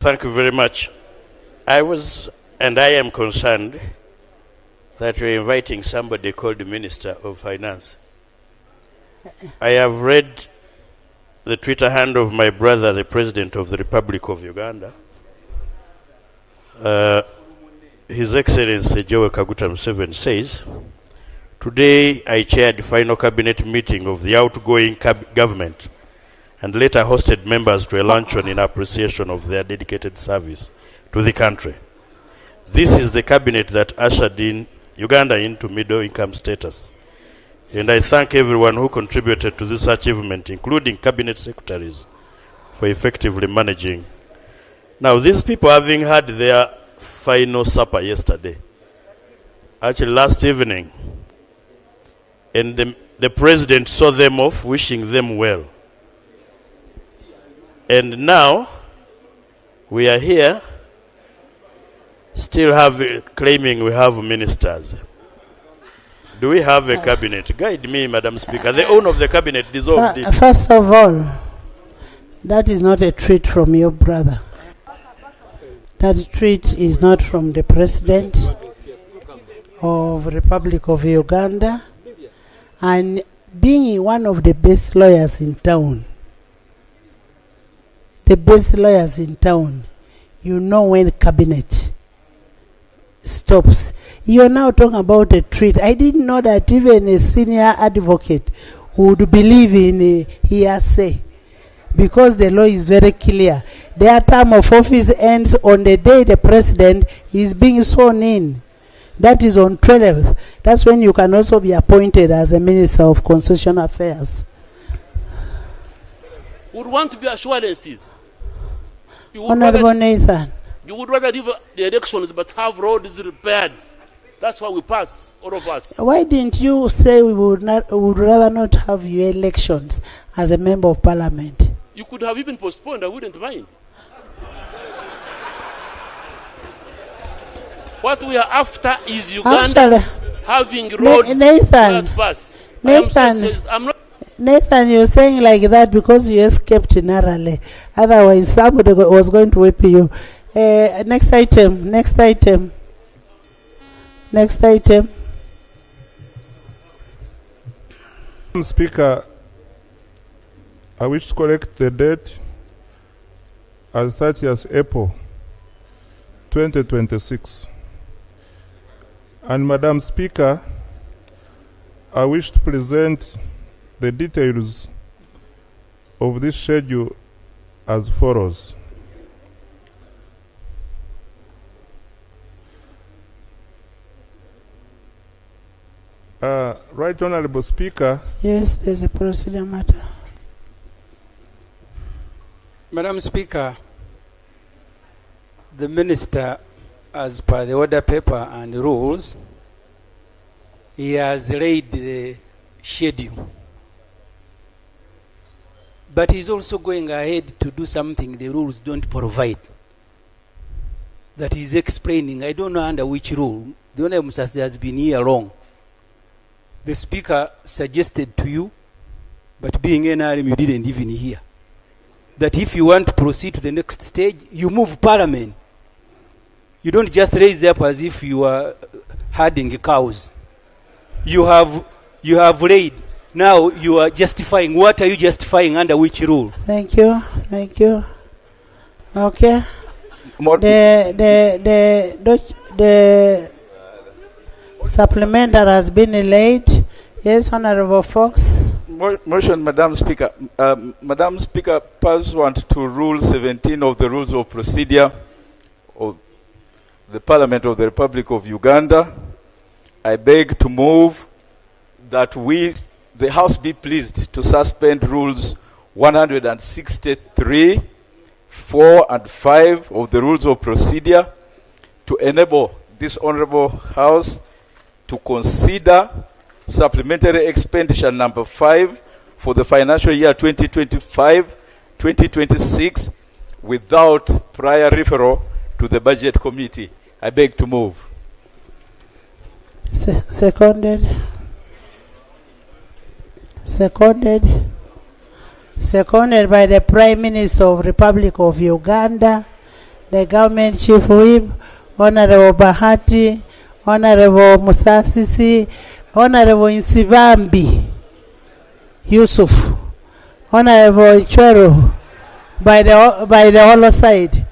Thank you very much. I was and I am concerned that you're inviting somebody called the Minister of Finance. I have read the Twitter handle of my brother, the President of the Republic of Uganda. His Excellency Joel Kaguta Museveni says, "Today I chaired the final cabinet meeting of the outgoing government and later hosted members to a luncheon in appreciation of their dedicated service to the country. This is the cabinet that ushered in Uganda into middle income status. And I thank everyone who contributed to this achievement, including cabinet secretaries, for effectively managing." Now, these people, having had their final supper yesterday, actually last evening, and the president saw them off, wishing them well. And now, we are here, still claiming we have ministers. Do we have a cabinet? Guide me, Madam Speaker. The owner of the cabinet dissolved it. First of all, that is not a treat from your brother. That treat is not from the President of the Republic of Uganda. And being one of the best lawyers in town, you know when cabinet stops. You are now talking about a treat. I didn't know that even a senior advocate would believe in a hearsay, because the law is very clear. Their term of office ends on the day the president is being sworn in. That is on 12th. That's when you can also be appointed as a Minister of Constitutional Affairs. Would want to be assurances. Honorable Nathan. You would rather leave the elections but have roads repaired. That's why we pass, all of us. Why didn't you say we would rather not have your elections as a member of parliament? You could have even postponed, I wouldn't mind. What we are after is Uganda having roads Nathan, to pass. Nathan, you're saying like that because you escaped narrowly. Otherwise, somebody was going to whip you. Next item. Madam Speaker, I wish to correct the date as 30th April 2026. And Madam Speaker, I wish to present the details of this schedule as follows. Right Honorable Speaker. Yes, there's a procedure matter. Madam Speaker, the Minister, as per the order paper and rules, he has laid the schedule. But he's also going ahead to do something the rules don't provide. That he's explaining. I don't know under which rule. The Honorable Musaszi has been here wrong. The Speaker suggested to you, but being NRM, you didn't even hear, that if you want to proceed to the next stage, you move Parliament. You don't just raise up as if you are herding cows. You have laid. Now you are justifying. What are you justifying, under which rule? Thank you. Okay. The supplementary has been laid. Yes, Honorable Fox. Motion, Madam Speaker. Madam Speaker, pursuant to Rule 17 of the Rules of Procedure of the Parliament of the Republic of Uganda, I beg to move that the House be pleased to suspend Rules 163, 4 and 5 of the Rules of Procedure to enable this Honorable House to consider supplementary expenditure number 5 for the financial year 2025-2026 without prior referral to the Budget Committee. I beg to move. Seconded by the Prime Minister of the Republic of Uganda. the government chief whip, Honorable Bahati, Honorable Musaszi, Honorable Insibambi Yusuf, Honorable Chero, by the other side.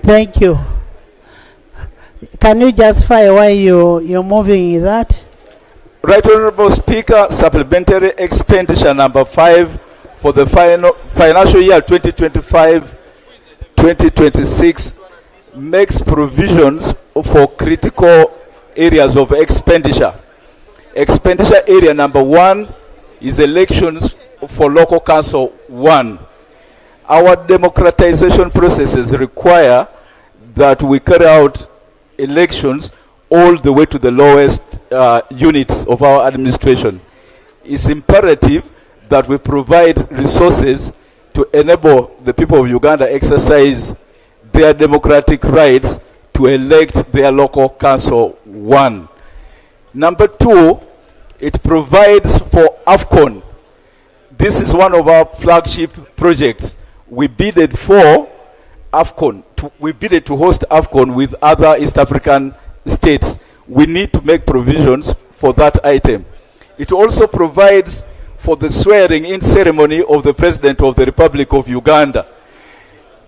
Thank you. Can you justify why you're moving that? Right Honorable Speaker, supplementary expenditure number 5 for the financial year 2025-2026 makes provisions for critical areas of expenditure. Expenditure area number 1 is elections for local council 1. Our democratization processes require that we carry out elections all the way to the lowest units of our administration. It's imperative that we provide resources to enable the people of Uganda exercise their democratic rights to elect their local council 1. Number 2, it provides for AFCON. This is one of our flagship projects. We bidded for AFCON. We bidded to host AFCON with other East African states. We need to make provisions for that item. It also provides for the swearing-in ceremony of the President of the Republic of Uganda.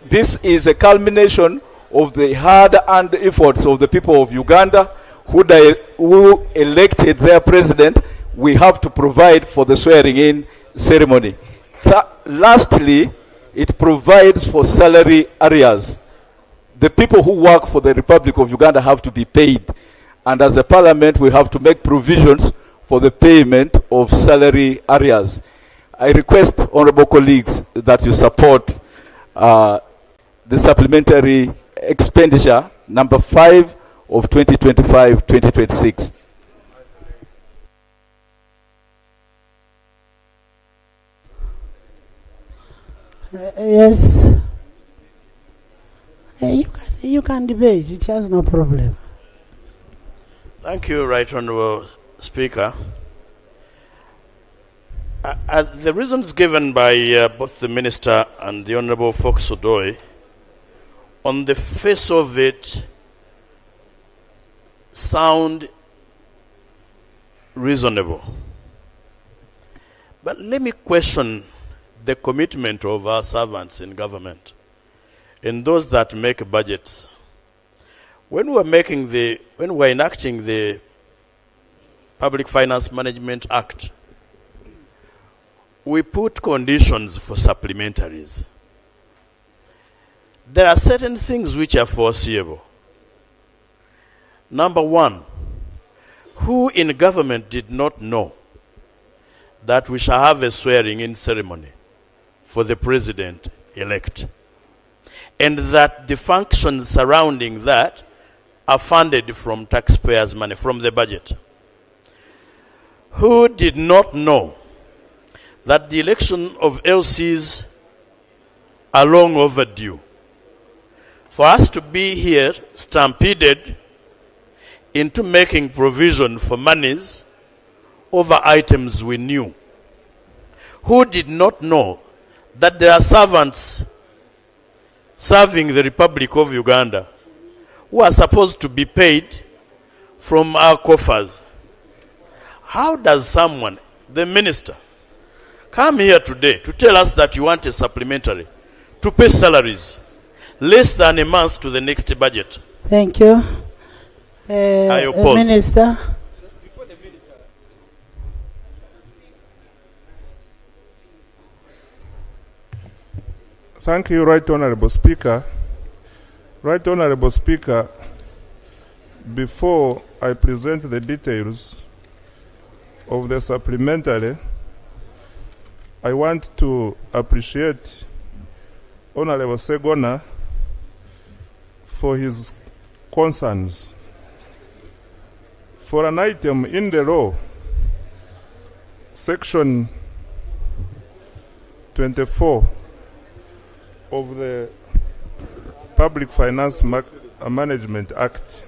This is a culmination of the hard-earned efforts of the people of Uganda who elected their president. We have to provide for the swearing-in ceremony. Lastly, it provides for salary arrears. The people who work for the Republic of Uganda have to be paid. And as a parliament, we have to make provisions for the payment of salary arrears. I request, honorable colleagues, that you support the supplementary expenditure number 5 of 2025-2026. Yes. You can debate. It has no problem. Thank you, Right Honourable Speaker. The reasons given by both the Minister and the Honourable Fox Odoi, on the face of it, sound reasonable. But let me question the commitment of our servants in government and those that make budgets. When we're enacting the Public Finance Management Act, we put conditions for supplementaries. There are certain things which are foreseeable. Number 1, who in government did not know that we shall have a swearing-in ceremony for the president-elect, and that the functions surrounding that are funded from taxpayers' money, from the budget? Who did not know that the election of LCs are long overdue? For us to be here stampeded into making provision for monies over items we knew. Who did not know that there are servants serving the Republic of Uganda who are supposed to be paid from our coffers? How does someone, the minister, come here today to tell us that you want a supplementary to pay salaries less than a month to the next budget? Thank you. I oppose. Minister. Thank you, Right Honorable Speaker. Right Honorable Speaker, before I present the details of the supplementary, I want to appreciate Honorable Sseggona for his concerns. For an item in the law, Section 24 of the Public Finance Management Act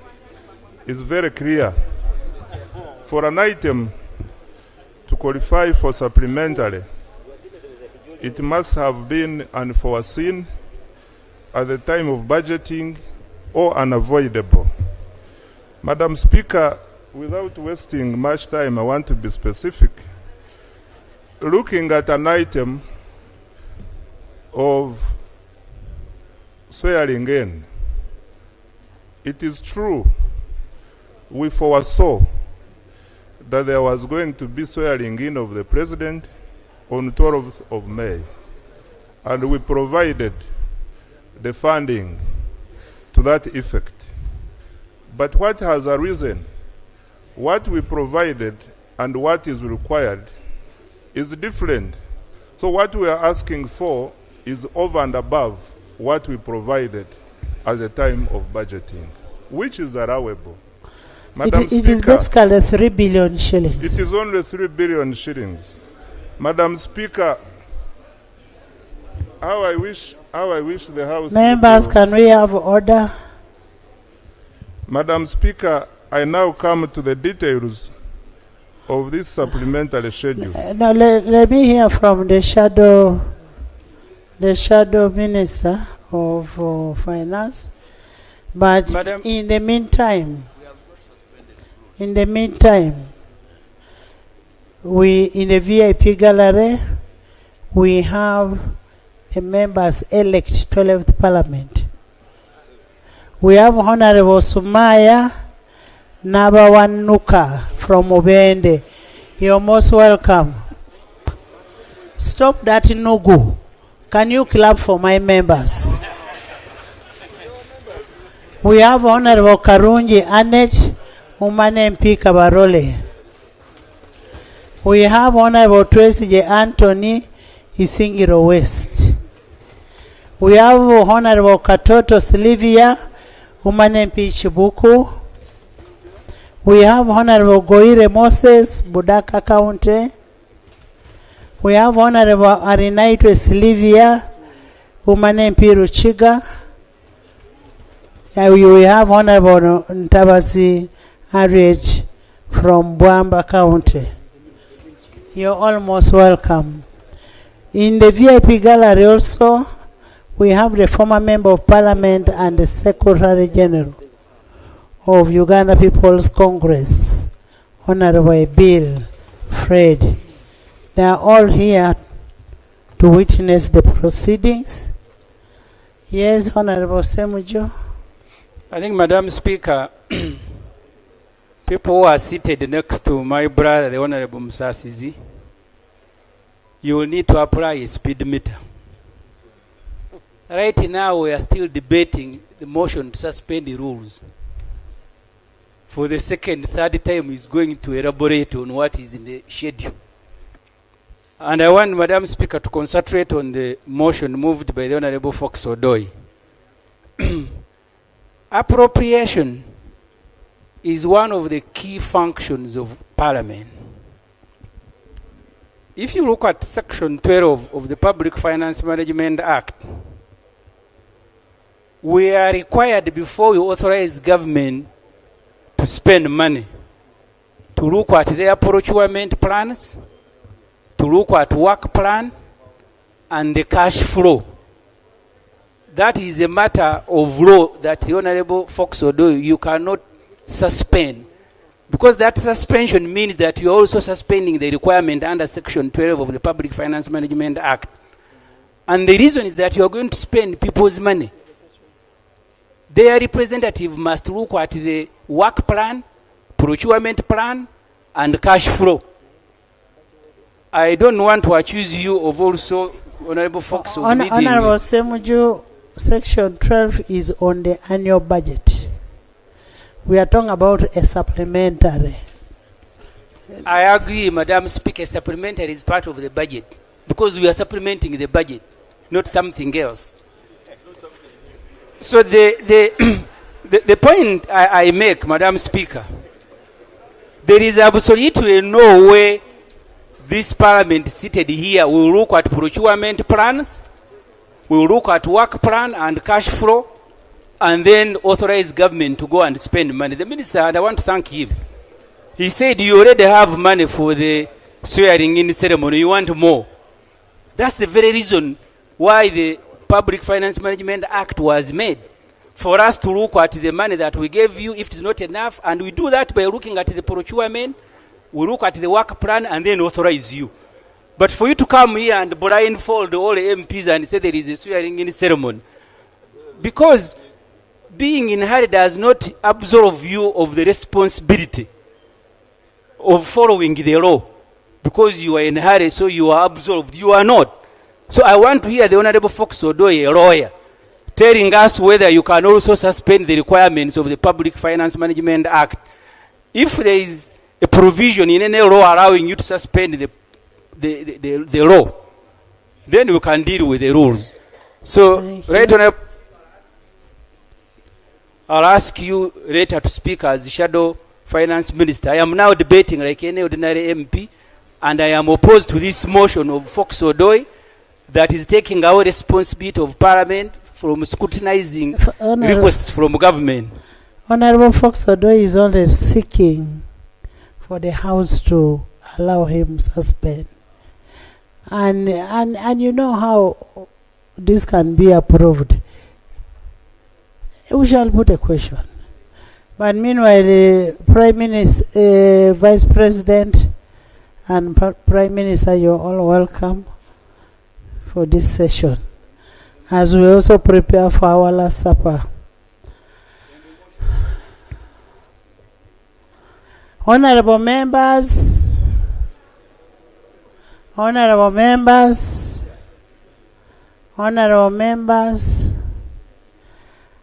is very clear. For an item to qualify for supplementary, it must have been unforeseen at the time of budgeting or unavoidable. Madam Speaker, without wasting much time, I want to be specific. Looking at an item of swearing in, it is true we foresaw that there was going to be swearing in of the President on 12th of May, and we provided the funding to that effect. But what has arisen, what we provided and what is required is different. So what we are asking for is over and above what we provided at the time of budgeting, which is allowable. Madam It is Speaker, basically 3 billion shillings. it is only 3 billion shillings. Madam Speaker, how I wish the House... Members, can we have order? Madam Speaker, I now come to the details of this supplementary schedule. Now let me hear from the shadow minister of finance. But Madam- in the meantime, we in the VIP gallery we have a members elect 12th Parliament. We have Honorable Sumaya Nabawanuka from Obende. You're most welcome. Stop that no-go. Can you clap for my members? We have Honorable Karunji Annet MP Kabarole. We have Honorable Tracy Anthony Isingiro West. We have Honorable Katoto Sylvia MP Chibuku. We have Honorable Goire Moses Budaka County. We have Honorable Arinaitwe Sylvia MP Ruchiga. We have Honorable Ntabasi Harriet from Bwamba County. You're almost welcome. In the VIP gallery also, we have the former Member of Parliament and the Secretary General of Uganda People's Congress, Honorable Bill Fred. They are all here to witness the proceedings. Yes, Honorable Ssemuju. I think, Madam Speaker, people who are seated next to my brother, the Honorable Musaszi, you will need to apply a speed meter. Right now, we are still debating the motion to suspend the rules. For the third time, he's going to elaborate on what is in the schedule. And I want Madam Speaker to concentrate on the motion moved by the Honorable Fox Odoi. Appropriation is one of the key functions of Parliament. If you look at Section 12 of the Public Finance Management Act, we are required, before we authorize government to spend money, to look at their procurement plans, to look at work plan, and the cash flow. That is a matter of law that the Honorable Fox Odoi, you cannot suspend. Because that suspension means that you are also suspending the requirement under Section 12 of the Public Finance Management Act. And the reason is that you are going to spend people's money. Their representative must look at the work plan, procurement plan, and cash flow. I don't want to accuse you of also, Honorable Fox, of Honorable Ssemuju, Section 12 is on the annual budget. We are talking about a supplementary. I agree, Madam Speaker, supplementary is part of the budget because we are supplementing the budget, not something else. So the point I make, Madam Speaker, there is absolutely no way this Parliament seated here will look at procurement plans, will look at work plan and cash flow, and then authorize government to go and spend money. The minister, and I want to thank him, he said you already have money for the swearing in ceremony, you want more. That's the very reason why the Public Finance Management Act was made for us to look at the money that we gave you, if it is not enough, and we do that by looking at the procurement, we look at the work plan, and then authorize you. But for you to come here and blindfold all the MPs and say there is a swearing-in ceremony, because being in hurry does not absolve you of the responsibility of following the law. Because you are in hurry, so you are absolved. You are not. So I want to hear the Honorable Fox Odoye, a lawyer, telling us whether you can also suspend the requirements of the Public Finance Management Act. If there is a provision in any law allowing you to suspend the law, then we can deal with the rules. So, right on, I'll ask you later to speak as the Shadow Finance Minister. I am now debating like any ordinary MP, and I am opposed to this motion of Fox Odoye that is taking our responsibility of Parliament from scrutinizing requests from government. Honorable Fox Odoye is only seeking for the House to allow him suspend. And you know how this can be approved. We shall put a question. But meanwhile, the Prime Minister, Vice President, and Prime Minister, you're all welcome for this session, as we also prepare for our last supper. Honorable members, honorable members, honorable members,